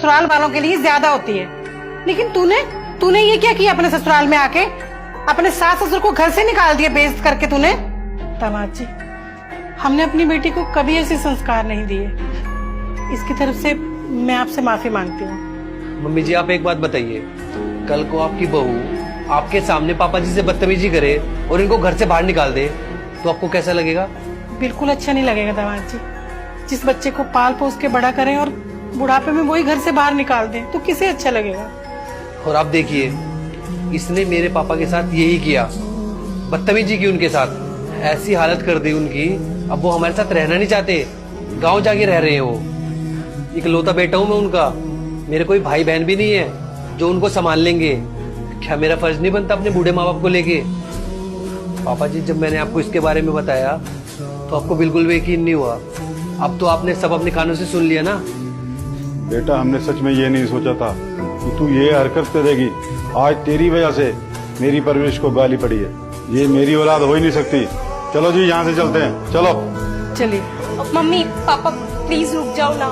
ससुराल वालों के लिए ज्यादा होती है। लेकिन तूने ये क्या किया अपने ससुराल में आके? अपने सास ससुर को घर से निकाल दिया बेइज्जत करके तूने। दामाद जी, हमने अपनी बेटी को कभी ऐसे संस्कार नहीं दिए। इसकी तरफ से मैं आपसे माफी मांगती हूँ। मम्मी जी, आप एक बात बताइए, कल को आपकी बहू आपके सामने पापा जी से बदतमीजी करे और इनको घर से बाहर निकाल दे तो आपको कैसा लगेगा? बिल्कुल अच्छा नहीं लगेगा दामाद जी। जिस बच्चे को पाल पोस के बड़ा करें और बुढ़ापे में वही घर से बाहर निकाल दें तो किसे अच्छा लगेगा? और आप देखिए, इसने मेरे पापा के साथ यही किया, बदतमीजी की उनके साथ, ऐसी हालत कर दी उनकी। अब वो हमारे साथ रहना नहीं चाहते, गांव जाके रह रहे हैं वो। इकलौता बेटा हूं मैं उनका, मेरे कोई भाई बहन भी नहीं है जो उनको संभाल लेंगे। क्या मेरा फर्ज नहीं बनता अपने बूढ़े माँ बाप को लेके? पापा जी, जब मैंने आपको इसके बारे में बताया तो आपको बिल्कुल भी यकीन नहीं हुआ। अब तो आपने सब अपने कानों से सुन लिया ना। बेटा, हमने सच में ये नहीं सोचा था कि तू ये हरकत करेगी। आज तेरी वजह से मेरी परवरिश को गाली पड़ी है। ये मेरी औलाद हो ही नहीं सकती। चलो जी, यहाँ से चलते हैं, चलो। चलिए। मम्मी पापा प्लीज रुक जाओ ना,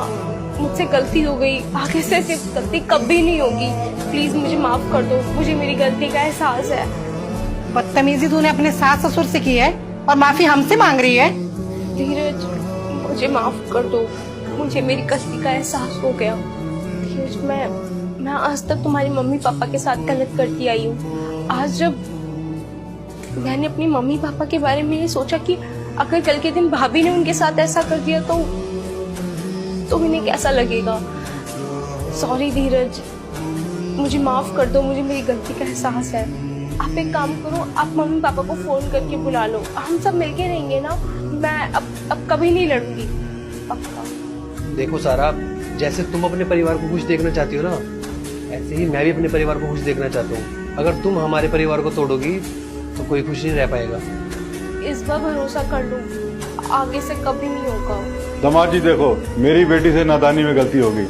मुझसे गलती हो गई, आगे से ऐसी गलती कभी नहीं होगी। प्लीज मुझे माफ कर दो, मुझे मेरी गलती का एहसास है। बदतमीजी तूने अपने सास ससुर से की है और माफी हमसे मांग रही है। धीरज, मुझे माफ कर दो, मुझे मेरी गलती का एहसास हो गया। धीरज, मैं आज तक तुम्हारी मम्मी पापा के साथ गलत करती आई हूँ। आज जब मैंने अपनी मम्मी पापा के बारे में ये सोचा कि अगर कल के दिन भाभी ने उनके साथ ऐसा कर दिया तो इन्हें कैसा लगेगा। सॉरी धीरज, मुझे माफ कर दो, मुझे मेरी गलती का एहसास है। आप एक काम करो, आप मम्मी पापा को फोन करके बुला लो, हम सब मिलके रहेंगे ना। मैं अब कभी नहीं लड़ूंगी, पक्का। देखो सारा, जैसे तुम अपने परिवार को खुश देखना चाहती हो ना, ऐसे ही मैं भी अपने परिवार को खुश देखना चाहता हूँ। अगर तुम हमारे परिवार को तोड़ोगी तो कोई खुश नहीं रह पाएगा। इस बार भरोसा कर लो, आगे से कभी नहीं होगा। दामाद जी, देखो, मेरी बेटी से नादानी में गलती होगी,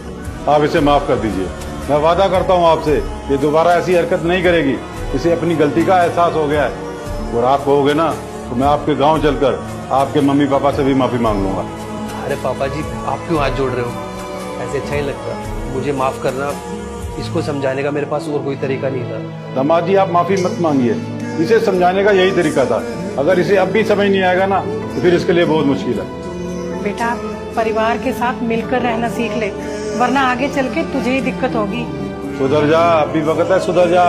आप इसे माफ कर दीजिए। मैं वादा करता हूँ आपसे, ये दोबारा ऐसी हरकत नहीं करेगी। इसे अपनी गलती का एहसास हो गया है। और आप कहोगे ना तो मैं आपके गांव चलकर आपके मम्मी पापा से भी माफी मांग लूंगा। अरे पापा जी, आप क्यों हाथ जोड़ रहे हो? ऐसे अच्छा ही लगता। मुझे माफ करना, इसको समझाने का मेरे पास और कोई तरीका नहीं था। दामाद जी, आप माफी मत मांगिए, इसे समझाने का यही तरीका था। अगर इसे अब भी समझ नहीं आएगा ना तो फिर इसके लिए बहुत मुश्किल है। बेटा, परिवार के साथ मिलकर रहना सीख ले, वरना आगे चल के तुझे ही दिक्कत होगी। सुधर जा, अभी वक्त है, सुधर जा।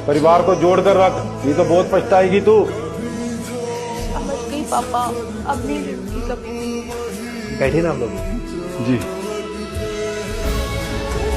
परिवार को जोड़ कर रख, नहीं तो बहुत पछताएगी तू। समझ गई पापा, अब नहीं लड़ूंगी कभी। बैठिए ना आप लोग। जी।